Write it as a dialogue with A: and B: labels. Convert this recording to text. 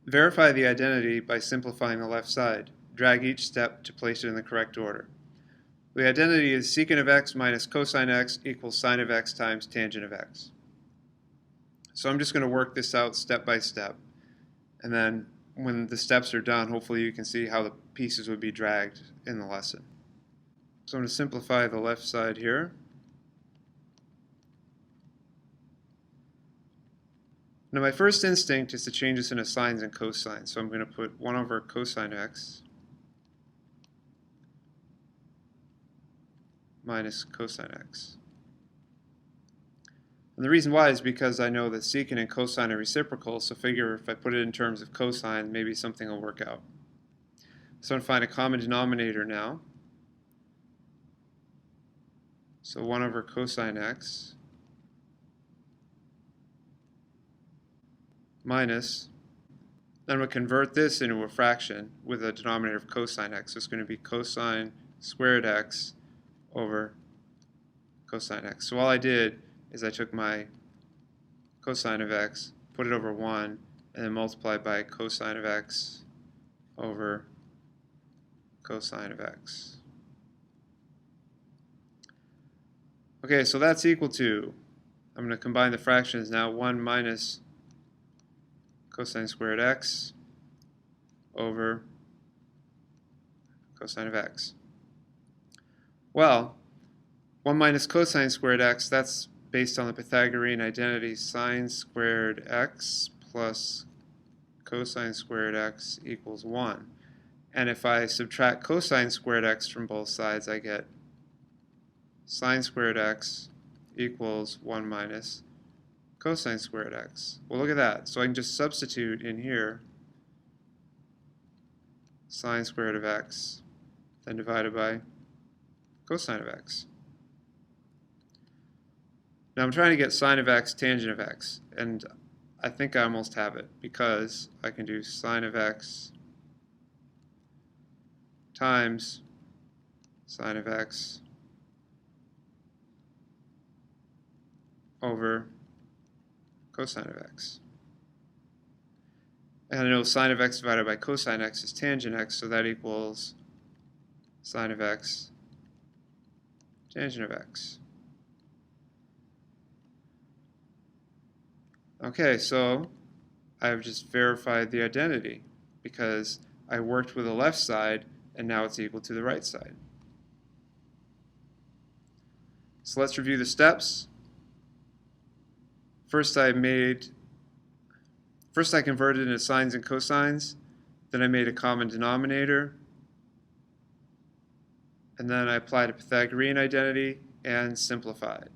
A: Verify the identity by simplifying the left side. Drag each step to place it in the correct order. The identity is secant of x minus cosine x equals sine of x times tangent of x. So I'm just going to work this out step by step. And then when the steps are done, hopefully you can see how the pieces would be dragged in the lesson. So I'm going to simplify the left side here. Now my first instinct is to change this into sines and cosines. So I'm going to put 1 over cosine x minus cosine x. And the reason why is because I know that secant and cosine are reciprocal, so figure if I put it in terms of cosine, maybe something will work out. So I'm going to find a common denominator now. So 1 over cosine x minus, then I'm going to convert this into a fraction with a denominator of cosine x. So it's going to be cosine squared x over cosine x. So all I did is I took my cosine of x, put it over 1, and then multiplied by cosine of x over cosine of x. Okay, so that's equal to, I'm going to combine the fractions now, 1 minus cosine squared x over cosine of x. Well, 1 minus cosine squared x, that's based on the Pythagorean identity sine squared x plus cosine squared x equals 1. And if I subtract cosine squared x from both sides, I get sine squared x equals 1 minus cosine squared x. Well, look at that. So I can just substitute in here sine squared of x, then divided by cosine of x. Now I'm trying to get sine of x, tangent of x, and I think I almost have it because I can do sine of x times sine of x over cosine of x. And I know sine of x divided by cosine x is tangent x, so that equals sine of x tangent of x. Okay, so I've just verified the identity because I worked with the left side and now it's equal to the right side. So let's review the steps. First I converted into sines and cosines, then I made a common denominator, and then I applied a Pythagorean identity and simplified.